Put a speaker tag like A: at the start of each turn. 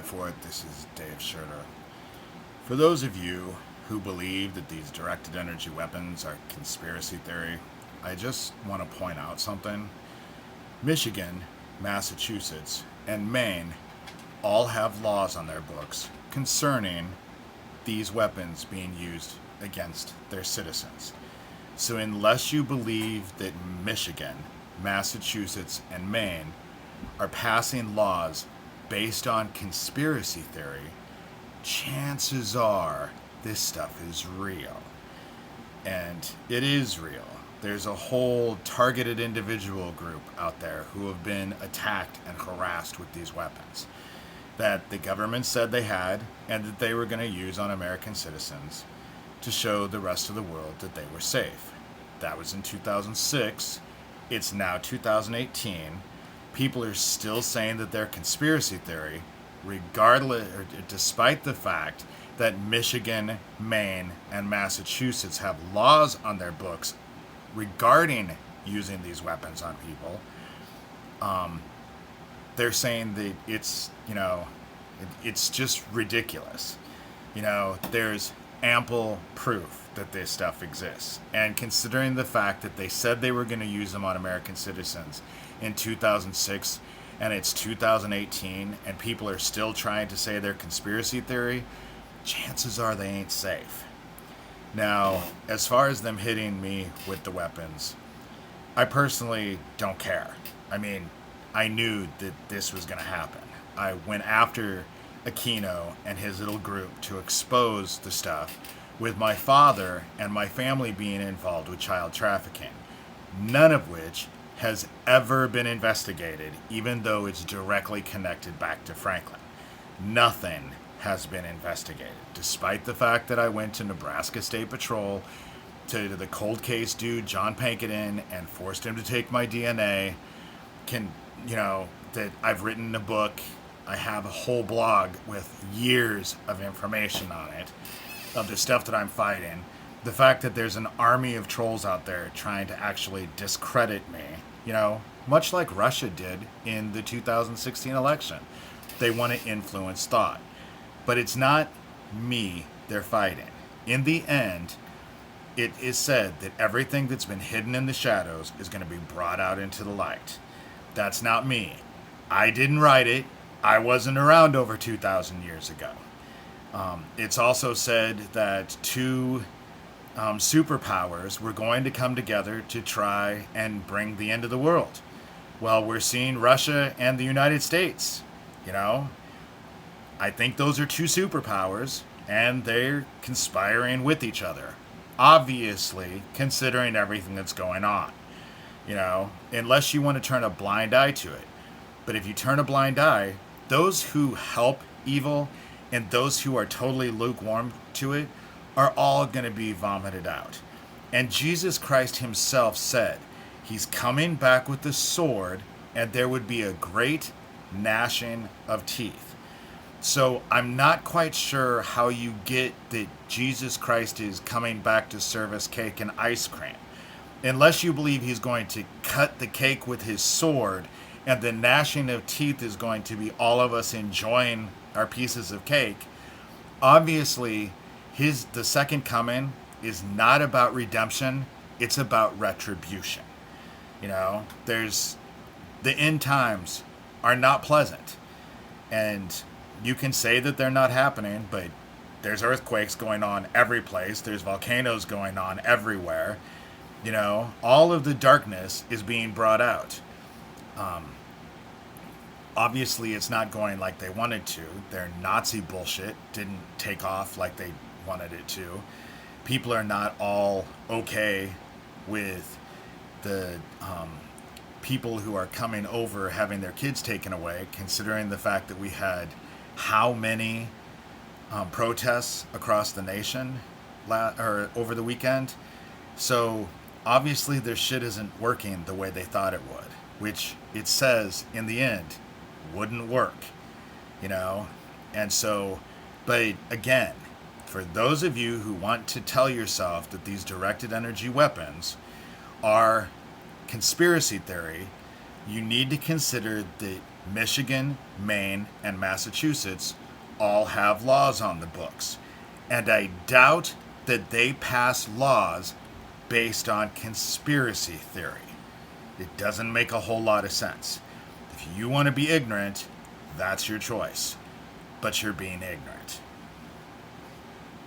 A: 5 for it. This is Dave Schurter. For those of you who believe that these directed energy weapons are conspiracy theory, I just want to point out something. Michigan, Massachusetts, and Maine all have laws on their books concerning these weapons being used against their citizens. So unless you believe that Michigan, Massachusetts, and Maine are passing laws based on conspiracy theory, chances are this stuff is real. And it is real. There's a whole targeted individual group out there who have been attacked and harassed with these weapons that the government said they had and that they were going to use on American citizens to show the rest of the world that they were safe. That was in 2006. It's now 2018. People are still saying that they're conspiracy theory, regardless, or despite the fact that Michigan, Maine, and Massachusetts have laws on their books regarding using these weapons on people. They're saying that it's just ridiculous. There's ample proof that this stuff exists. And considering the fact that they said they were going to use them on American citizens in 2006 and it's 2018 and people are still trying to say they're conspiracy theory, chances are they ain't safe. Now, as far as them hitting me with the weapons, I personally don't care. I mean, I knew that this was going to happen. I went after Aquino and his little group to expose the stuff with my father and my family being involved with child trafficking, none of which has ever been investigated, even though it's directly connected back to Franklin. Nothing has been investigated, despite the fact that I went to Nebraska State Patrol to the cold case dude, John Pankedin, and forced him to take my DNA. That I've written a book. I have a whole blog with years of information on it, of the stuff that I'm fighting. The fact that there's an army of trolls out there trying to actually discredit me, much like Russia did in the 2016 election. They want to influence thought. But it's not me they're fighting. In the end, it is said that everything that's been hidden in the shadows is going to be brought out into the light. That's not me. I didn't write it. I wasn't around over 2,000 years ago. It's also said that two superpowers were going to come together to try and bring the end of the world. Well, we're seeing Russia and the United States, I think those are two superpowers, and they're conspiring with each other. Obviously, considering everything that's going on. Unless you want to turn a blind eye to it. But if you turn a blind eye, those who help evil and those who are totally lukewarm to it are all going to be vomited out. And Jesus Christ himself said he's coming back with the sword and there would be a great gnashing of teeth. So I'm not quite sure how you get that Jesus Christ is coming back to serve us cake and ice cream. Unless you believe he's going to cut the cake with his sword and the gnashing of teeth is going to be all of us enjoying our pieces of cake. Obviously, the second coming is not about redemption, it's about retribution. There's the end times are not pleasant. And you can say that they're not happening, but there's earthquakes going on every place. There's volcanoes going on everywhere. All of the darkness is being brought out. Obviously, it's not going like they wanted to. Their Nazi bullshit didn't take off like they wanted it to. People are not all okay with the people who are coming over having their kids taken away, considering the fact that we had how many protests across the nation over the weekend. So obviously their shit isn't working the way they thought it would, which it says in the end wouldn't work, And so, but again, for those of you who want to tell yourself that these directed energy weapons are conspiracy theory, you need to consider that Michigan, Maine, and Massachusetts all have laws on the books. And I doubt that they pass laws based on conspiracy theory. It doesn't make a whole lot of sense. If you want to be ignorant, that's your choice. But you're being ignorant.